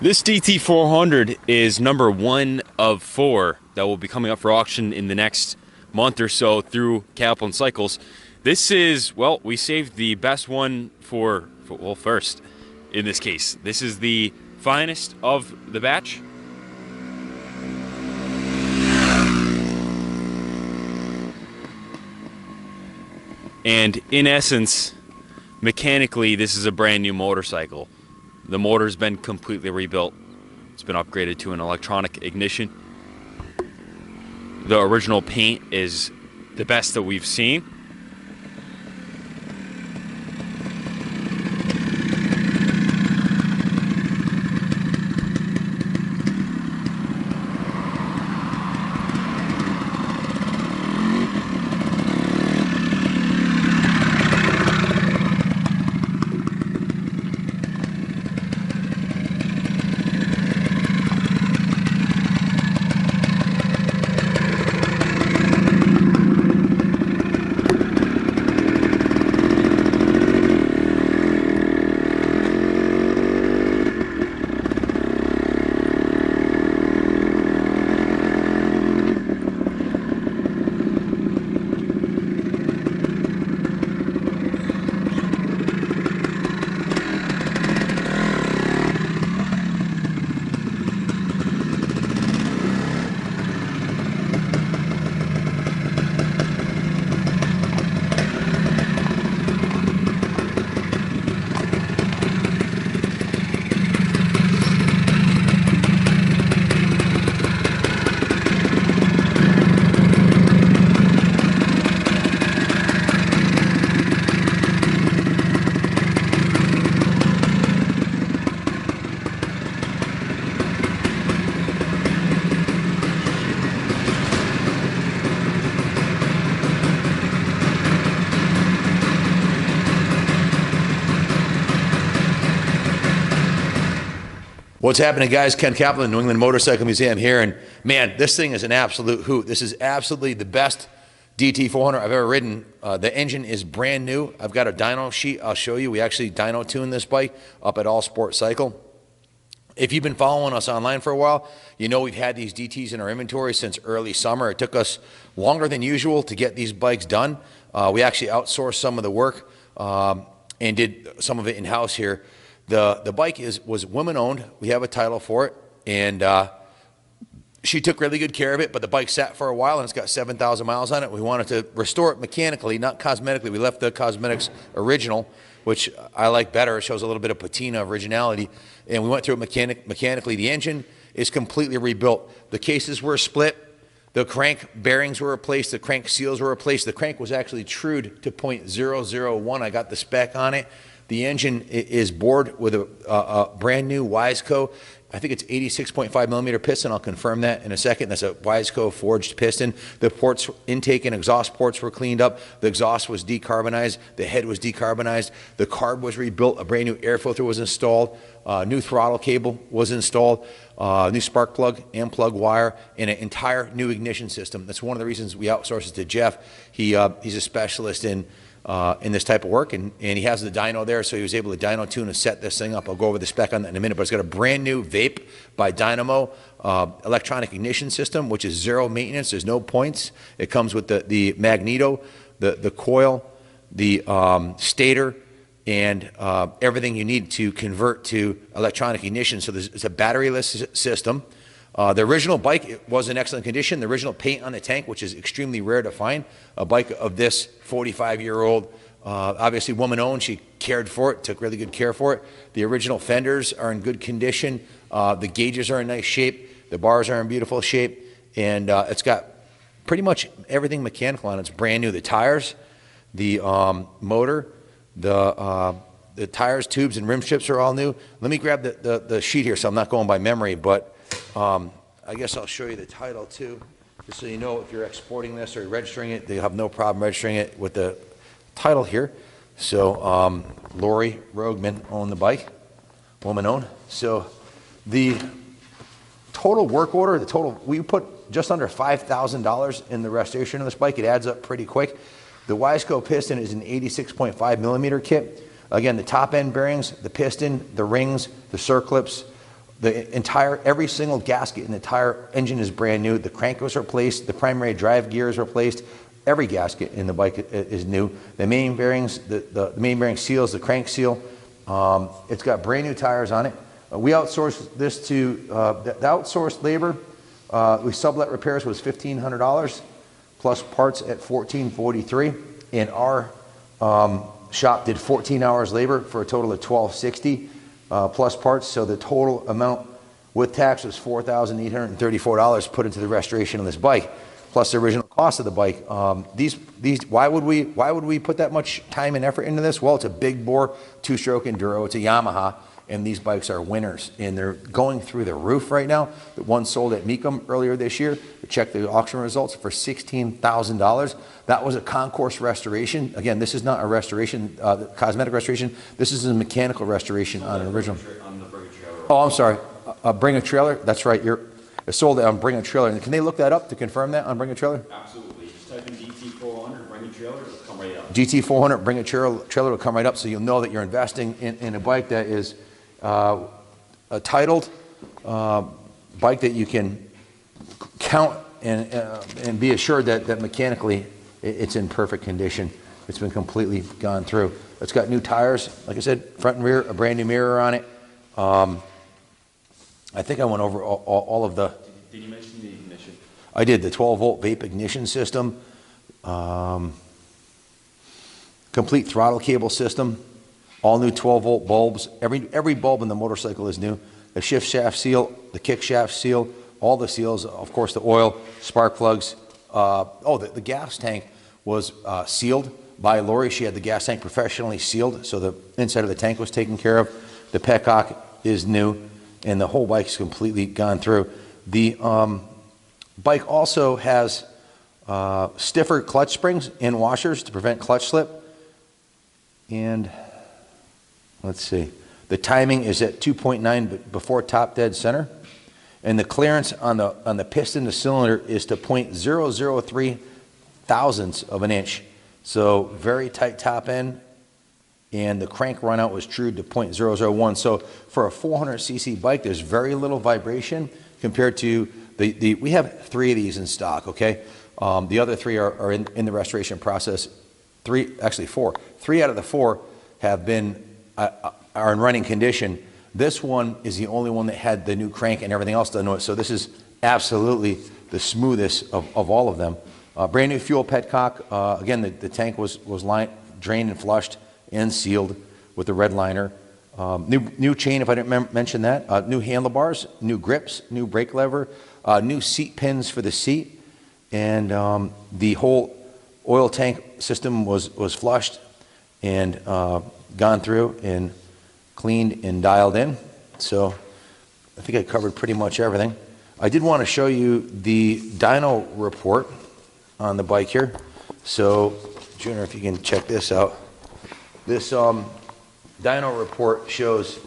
This DT400 is number 1 of 4 that will be coming up for auction in the next month or so through Kaplan Cycles. This is, well, we saved the best one for first in this case. This is the finest of the batch. And in essence, mechanically, this is a brand new motorcycle. The motor's been completely rebuilt. It's been upgraded to an electronic ignition. The original paint is the best that we've seen. What's happening, guys? Ken Kaplan, New England Motorcycle Museum here, and man, this thing is an absolute hoot. This is absolutely the best DT400 I've ever ridden. The engine is brand new. I've got a dyno sheet I'll show you. We actually dyno tuned this bike up at All Sport Cycle. If you've been following us online for a while, you know we've had these DTs in our inventory since early summer. It took us longer than usual to get these bikes done. We actually outsourced some of the work and did some of it in-house here. The bike was woman-owned. We have a title for it, and she took really good care of it, but the bike sat for a while, and it's got 7,000 miles on it. We wanted to restore it mechanically, not cosmetically. We left the cosmetics original, which I like better. It shows a little bit of patina, originality, and we went through it mechanically. The engine is completely rebuilt. The cases were split. The crank bearings were replaced. The crank seals were replaced. The crank was actually trued to .001. I got the spec on it. The engine is bored with a brand new Wiseco. I think it's 86.5 millimeter piston. I'll confirm that in a second. That's a Wiseco forged piston. The ports, intake and exhaust ports were cleaned up. The exhaust was decarbonized. The head was decarbonized. The carb was rebuilt. A brand new air filter was installed. New throttle cable was installed. New spark plug and plug wire, and an entire new ignition system. That's one of the reasons we outsourced it to Jeff. He's a specialist in this type of work, and he has the dyno there, so he was able to dyno tune and set this thing up. I'll go over the spec on that in a minute, but it's got a brand new vape by Dynamo electronic ignition system, which is zero maintenance. There's no points. It comes with the magneto, the coil, the stator, and everything you need to convert to electronic ignition. So it's a batteryless system. The original bike was in excellent condition. The original paint on the tank, which is extremely rare to find. A bike of this 45-year-old, obviously woman-owned. She cared for it, took really good care for it. The original fenders are in good condition. The gauges are in nice shape. The bars are in beautiful shape. And it's got pretty much everything mechanical on it. It's brand new. The tires, the motor, the tires, tubes, and rim strips are all new. Let me grab the sheet here so I'm not going by memory, but I guess I'll show you the title too, just so you know if you're exporting this or registering it, you'll have no problem registering it with the title here. So Lori Rogman owned the bike, woman owned. So the total work order, we put just under $5,000 in the restoration of this bike. It adds up pretty quick. The Wiseco piston is an 86.5 millimeter kit. Again, the top end bearings, the piston, the rings, the circlips, every single gasket in the entire engine is brand new. The crank was replaced. The primary drive gear is replaced. Every gasket in the bike is new. The main bearings, the main bearing seals, the crank seal. It's got brand new tires on it. We outsourced this to the outsourced labor. We sublet repairs was $1,500 plus parts at $1,443. And our shop did 14 hours labor for a total of $1,260 plus parts. So the total amount with tax was $4,834 put into the restoration of this bike, plus the original cost of the bike. Why would we put that much time and effort into this? Well, it's a big bore, 2-stroke enduro. It's a Yamaha, and these bikes are winners, and they're going through the roof right now. The one sold at Mecum earlier this year. We checked the auction results for $16,000. That was a concourse restoration. Again, this is not a restoration, cosmetic restoration. This is a mechanical restoration on an original. Oh, I'm sorry. Bring a trailer. That's right. It's sold on Bring a Trailer. Can they look that up to confirm that on Bring a Trailer? Absolutely. Just type in DT400, Bring a Trailer, it'll come right up. DT400, Bring a Trailer will come right up, so you'll know that you're investing in a bike that is a titled bike that you can count and be assured that mechanically it's in perfect condition. It's been completely gone through. It's got new tires, like I said, front and rear, a brand new mirror on it. I think I went over all of the... Did you mention the ignition? I did. The 12-volt vape ignition system, complete throttle cable system, all new 12-volt bulbs. Every bulb in the motorcycle is new. The shift shaft seal, the kick shaft seal, all the seals, of course, the oil, spark plugs. The gas tank was sealed by Lori. She had the gas tank professionally sealed, so the inside of the tank was taken care of. The petcock is new, and the whole bike is completely gone through. The bike also has stiffer clutch springs and washers to prevent clutch slip. And let's see, the timing is at 2.9 before top dead center, and the clearance on the piston to cylinder is to 0.003 thousandths of an inch. So very tight top end. And the crank run out was true to 0.001. So for a 400cc bike, there's very little vibration compared to we have 3 of these in stock, okay? The other 3 are in the restoration process. 4. 3 out of the 4 have been, are in running condition. This one is the only one that had the new crank and everything else done to it. So this is absolutely the smoothest of all of them. Brand new fuel petcock. Again, the tank was drained and flushed and sealed with the red liner. New chain, if I didn't mention that. New handlebars, new grips, new brake lever, new seat pins for the seat, and the whole oil tank system was flushed and gone through and cleaned and dialed in. So I think I covered pretty much everything. I did want to show you the dyno report on the bike here. So Junior, if you can check this out. This dyno report shows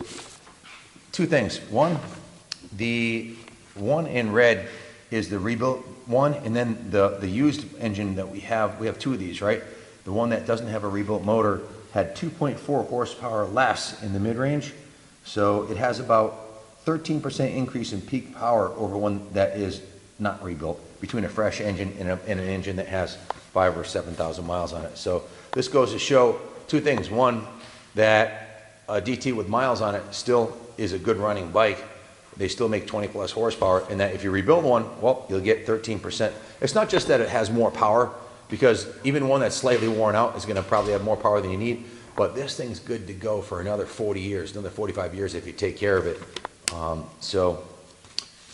2 things. One, the one in red is the rebuilt one, and then the used engine that we have 2 of these, right? The one that doesn't have a rebuilt motor had 2.4 horsepower less in the mid-range, so it has about 13% increase in peak power over one that is not rebuilt, between a fresh engine and an engine that has 5,000 or 7,000 miles on it. So this goes to show 2 things. One, that a DT with miles on it still is a good running bike. They still make 20 plus horsepower, and that if you rebuild one, well, you'll get 13%. It's not just that it has more power, because even one that's slightly worn out is going to probably have more power than you need, but this thing's good to go for another 40 years, another 45 years if you take care of it. So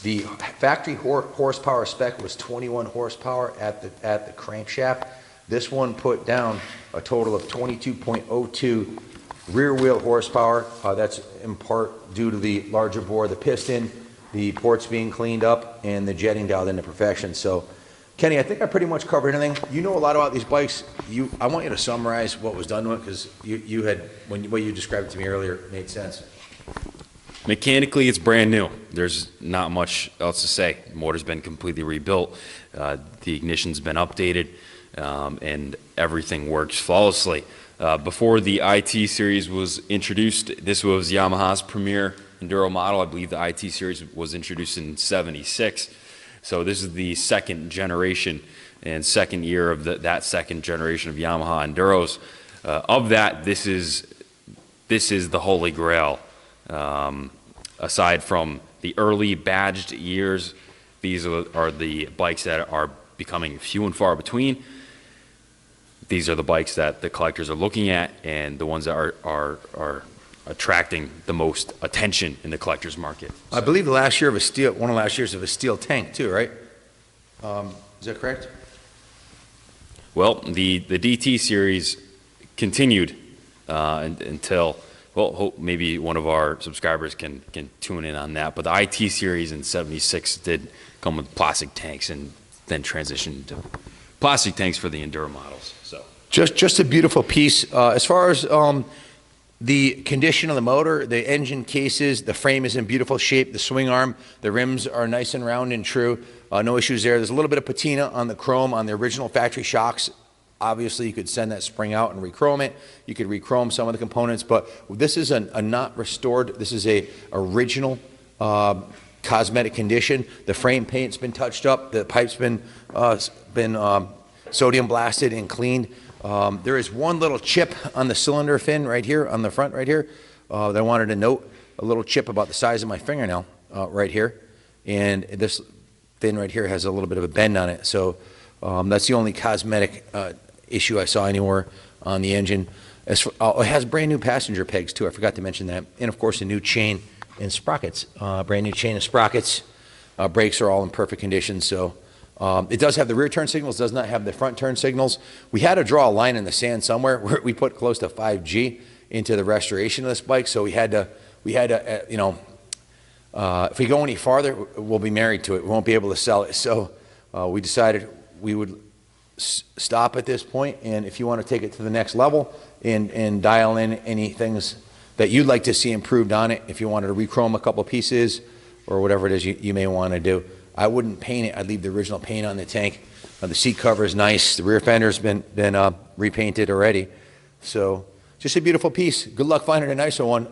the factory horsepower spec was 21 horsepower at the crankshaft. This one put down a total of 22.02 rear wheel horsepower. That's in part due to the larger bore of the piston, the ports being cleaned up, and the jetting dialed into perfection. So Kenny, I think I pretty much covered anything. You know a lot about these bikes. I want you to summarize what was done to it, because you had, what you described it to me earlier made sense. Mechanically, it's brand new. There's not much else to say. The motor's been completely rebuilt. The ignition's been updated, and everything works flawlessly. Before the IT series was introduced, this was Yamaha's premier enduro model. I believe the IT series was introduced in '76. So this is the second generation and second year of that second generation of Yamaha enduros. Of that, this is the holy grail. Aside from the early badged years, these are the bikes that are becoming few and far between. These are the bikes that the collectors are looking at, and the ones that are attracting the most attention in the collector's market. So. I believe the last year of a steel, one of the last years of a steel tank too, right? Is that correct? Well, the DT series continued until, well, hope maybe one of our subscribers can tune in on that. But the IT series in '76 did come with plastic tanks and then transitioned to plastic tanks for the enduro models. So just a beautiful piece. As far as the condition of the motor, the engine cases, the frame is in beautiful shape, the swing arm, the rims are nice and round and true. No issues there. There's a little bit of patina on the chrome on the original factory shocks. Obviously, you could send that spring out and rechrome it. You could rechrome some of the components, but this is a not restored. This is a original cosmetic condition. The frame paint's been touched up. The pipe's been sodium blasted and cleaned. There is one little chip on the cylinder fin right here, on the front right here, that I wanted to note. A little chip about the size of my fingernail right here. And this fin right here has a little bit of a bend on it. So that's the only cosmetic issue I saw anywhere on the engine. It has brand new passenger pegs too. I forgot to mention that. And of course, a new chain and sprockets. Brand new chain and sprockets. Brakes are all in perfect condition. So it does have the rear turn signals, does not have the front turn signals. We had to draw a line in the sand somewhere where we put close to 5G into the restoration of this bike. So we had to you know, if we go any farther, we'll be married to it. We won't be able to sell it. So we decided we would stop at this point, and if you want to take it to the next level and dial in any things that you'd like to see improved on it, if you wanted to rechrome a couple pieces or whatever it is you may want to do, I wouldn't paint it. I'd leave the original paint on the tank. The seat cover is nice. The rear fender's been repainted already. So just a beautiful piece. Good luck finding a nicer one.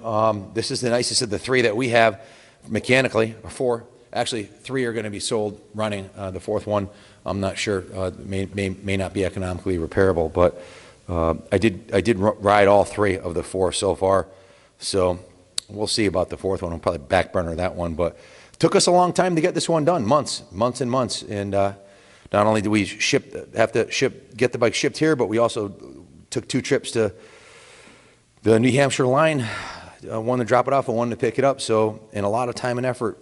This is the nicest of the three that we have mechanically, or four. Actually, three are going to be sold running. The fourth one, I'm not sure, may not be economically repairable, but I did ride all three of the four so far. So we'll see about the fourth one. I'll probably back burner that one, but it took us a long time to get this one done, months and months. And not only did we have to get the bike shipped here, but we also took 2 trips to the New Hampshire line, one to drop it off and one to pick it up. So, and a lot of time and effort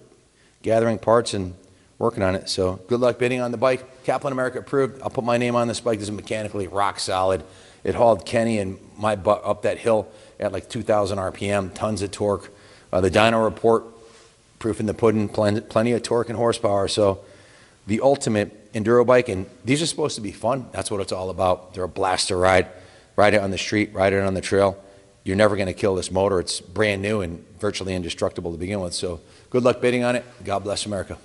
gathering parts and working on it. So good luck bidding on the bike. Kaplan America approved. I'll put my name on this bike. This is mechanically rock solid. It hauled Kenny and my butt up that hill at like 2,000 RPM, tons of torque. The Dyno Report, proof in the pudding, plenty of torque and horsepower. So the ultimate enduro bike, and these are supposed to be fun. That's what it's all about. They're a blast to ride. Ride it on the street, ride it on the trail. You're never going to kill this motor. It's brand new and virtually indestructible to begin with. So good luck bidding on it. God bless America.